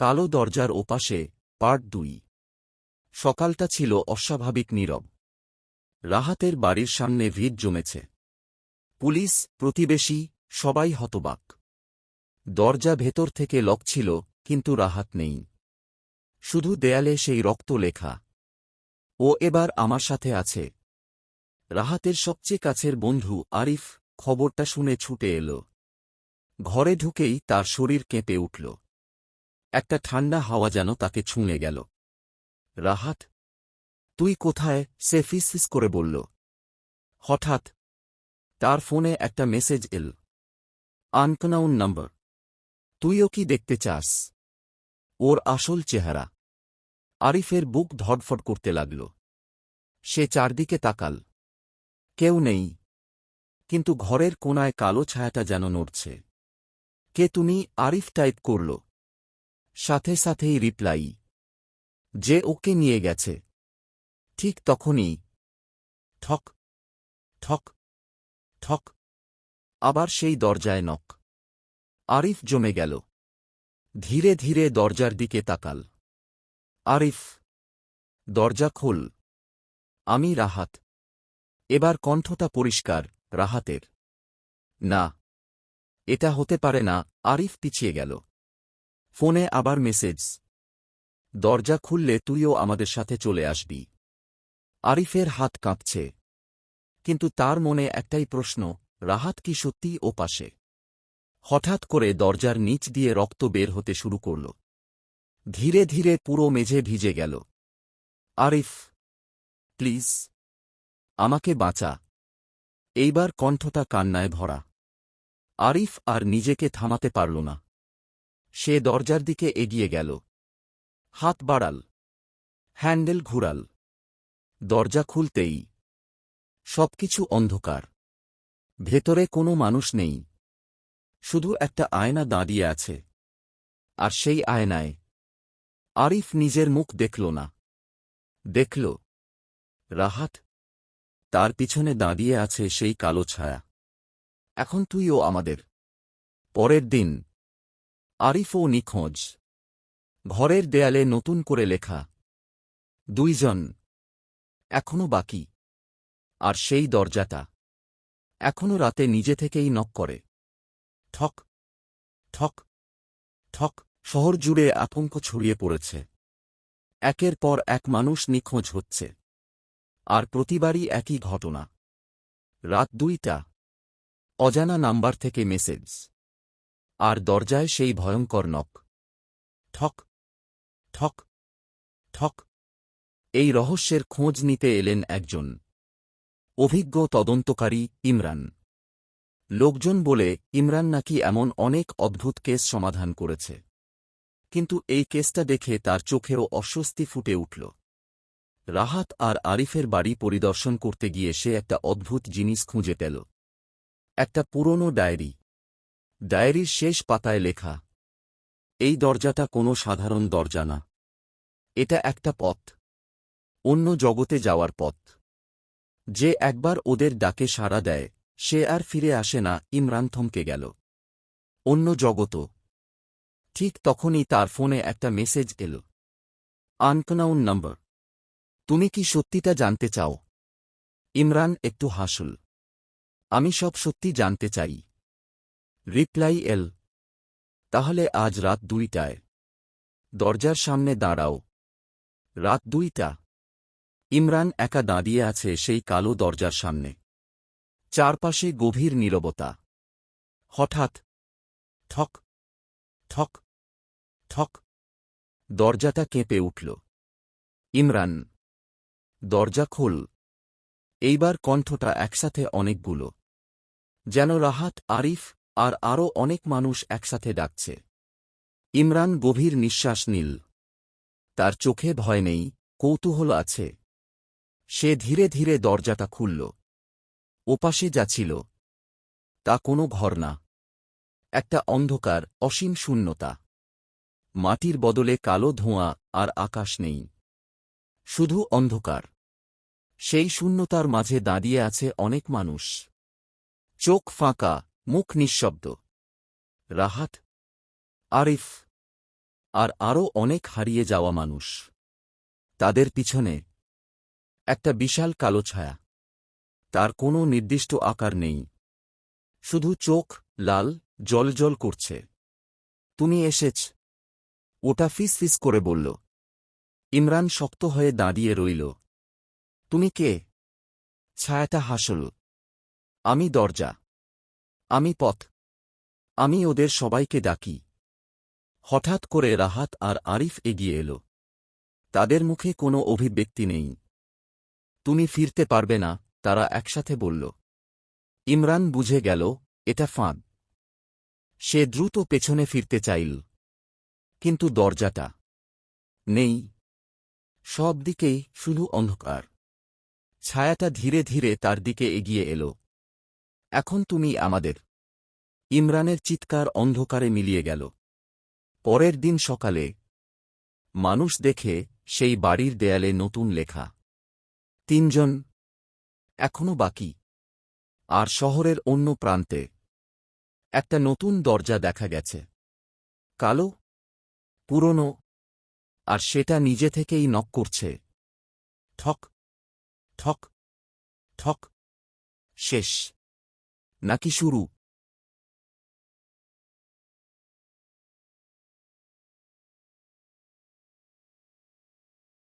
কালো দরজার ওপাশে পার্ট 2। সকালটা ছিল অস্বাভাবিক নীরব। রাহাতের বাড়ির সামনে ভিড় জমেছে। পুলিশ, প্রতিবেশী, সবাই হতবাক। দরজা ভেতর থেকে লক ছিল, কিন্তু রাহাত নেই। শুধু দেয়ালে সেই রক্ত লেখা, ও এবার আমার সাথে আছে। রাহাতের সবচেয়ে কাছের বন্ধু আরিফ খবরটা শুনে ছুটে এল। ঘরে ঢুকেই তার শরীর কেঁপে উঠল। একটা ঠান্ডা হাওয়া যেন তাকে ছুঁয়ে গেল। রাহাত, তুই কোথায়? সে ফিসফিস করে বলল। হঠাৎ তার ফোনে একটা মেসেজ এল। আনকনাউন নাম্বার। তুইও কি দেখতে চাস ওর আসল চেহারা? আরিফের বুক ধড়ফড় করতে লাগল। সে চারদিকে তাকাল। কেউ নেই, কিন্তু ঘরের কোনায় কালো ছায়াটা যেন নড়ছে। কে তুমি? আরিফ টাইপ করল। সাথে সাথেই রিপ্লাই, যে ওকে নিয়ে গেছে। ঠিক তখনই ঠক ঠক ঠক, আবার সেই দরজায় নক। আরিফ জমে গেল। ধীরে ধীরে দরজার দিকে তাকাল। আরিফ, দরজা খোল। আমি রাহাত। এবার কণ্ঠটা পরিষ্কার, রাহাতের। না, এটা হতে পারে না। আরিফ পিছিয়ে গেল। ফোনে আবার মেসেজ, দরজা খুললে তুইও আমাদের সাথে চলে আসবি। আরিফের হাত কাঁপছে, কিন্তু তার মনে একটাই প্রশ্ন, রাহাত কি সত্যিই ও পাশে? হঠাৎ করে দরজার নিচ দিয়ে রক্ত বের হতে শুরু করল। ধীরে ধীরে পুরো মেঝে ভিজে গেল। আরিফ, প্লিজ, আমাকে বাঁচা। এইবার কণ্ঠটা কান্নায় ভরা। আরিফ আর নিজেকে থামাতে পারল না। সে দরজার দিকে এগিয়ে গেল। হাত বাড়াল, হ্যান্ডেল ঘুরাল। দরজা খুলতেই সবকিছু অন্ধকার। ভেতরে কোনো মানুষ নেই, শুধু একটা আয়না দাঁড়িয়ে আছে। আর সেই আয়নায় আরিফ নিজের মুখ দেখল না, দেখল রাহাত। তার পিছনে দাঁড়িয়ে আছে সেই কালো ছায়া। এখন তুইও আমাদের। পরের দিন আরিফও নিখোঁজ। ঘরের দেয়ালে নতুন করে লেখা, 2 জন এখনো বাকি। আর সেই দরজাটা এখনো রাতে নিজে থেকেই নক করে। ঠক ঠক ঠক। শহর জুড়ে আতঙ্ক ছড়িয়ে পড়েছে। একের পর এক মানুষ নিখোঁজ হচ্ছে, আর প্রতিবারই একই ঘটনা। রাত 2টা, অজানা নাম্বার থেকে মেসেজ, আর দরজায় সেই ভয়ঙ্কর নক। ঠক ঠক ঠক। এই রহস্যের খোঁজ নিতে এলেন একজন অভিজ্ঞ তদন্তকারী, ইমরান। লোকজন বলে ইমরান নাকি এমন অনেক অদ্ভুত কেস সমাধান করেছে, কিন্তু এই কেসটা দেখে তার চোখেও অস্বস্তি ফুটে উঠল। রাহাত আর আরিফের বাড়ি পরিদর্শন করতে গিয়ে সে একটা অদ্ভুত জিনিস খুঁজে পেল। একটা পুরনো ডায়েরি। ডায়েরির শেষ পাতায় লেখা, এই দরজাটা কোনো সাধারণ দরজা না। এটা একটা পথ, অন্য জগতে যাওয়ার পথ। যে একবার ওদের ডাকে সাড়া দেয়, সে আর ফিরে আসে না। ইমরান থমকে গেল। অন্য জগত? ঠিক তখনই তার ফোনে একটা মেসেজ এল। আনকনাউন নাম্বার। তুমি কি সত্যিটা জানতে চাও? ইমরান একটু হাসল। আমি সব সত্যি জানতে চাই। রিপ্লাই এল, তাহলে আজ রাত 2টায় দরজার সামনে দাঁড়াও। রাত 2টা। ইমরান একা দাঁড়িয়ে আছে সেই কালো দরজার সামনে। চারপাশে গভীর নীরবতা। হঠাৎ ঠক ঠক ঠক। দরজাটা কেঁপে উঠল। ইমরান, দরজা খোল। এইবার কণ্ঠটা একসাথে অনেকগুলো, যেন রাহাত, আরিফ আর আরও অনেক মানুষ একসাথে ডাকছে। ইমরান গভীর নিঃশ্বাস নিল। তার চোখে ভয় নেই, কৌতূহল আছে। সে ধীরে ধীরে দরজাটা খুলল। ওপাশে যা ছিল তা কোনো ঘর না, একটা অন্ধকার, অসীম শূন্যতা। মাটির বদলে কালো ধোঁয়া, আর আকাশ নেই, শুধু অন্ধকার। সেই শূন্যতার মাঝে দাঁড়িয়ে আছে অনেক মানুষ, চোখ ফাঁকা, মুখ নিঃশব্দ। রাহাত, আরিফ, আর আরও অনেক হারিয়ে যাওয়া মানুষ। তাদের পিছনে একটা বিশাল কালো ছায়া। তার কোনো নির্দিষ্ট আকার নেই, শুধু চোখ লাল জ্বলজ্বল করছে। তুমি এসেছ, ওটা ফিস ফিস করে বলল। ইমরান শক্ত হয়ে দাঁড়িয়ে রইল। তুমি কে? ছায়াটা হাসল। আমি দরজা, আমি পথ, আমি ওদের সবাইকে ডাকি। হঠাৎ করে রাহাত আর আরিফ এগিয়ে এল। তাদের মুখে কোনো অভিব্যক্তি নেই। তুমি ফিরতে পারবে না, তারা একসাথে বলল। ইমরান বুঝে গেল এটা ফাঁদ। সে দ্রুত পেছনে ফিরতে চাইল, কিন্তু দরজাটা নেই। সব দিকেই শুধু অন্ধকার। ছায়াটা ধীরে ধীরে তার দিকে এগিয়ে এল। এখন তুমি আমাদের। ইমরানের চিৎকার অন্ধকারে মিলিয়ে গেল। পরের দিন সকালে মানুষ দেখে সেই বাড়ির দেয়ালে নতুন লেখা, ৩ জন এখনো বাকি। আর শহরের অন্য প্রান্তে একটা নতুন দরজা দেখা গেছে, কালো, পুরনো, আর সেটা নিজে থেকেই নক করছে। ঠক ঠক ঠক। শেষ নাকি শুরু?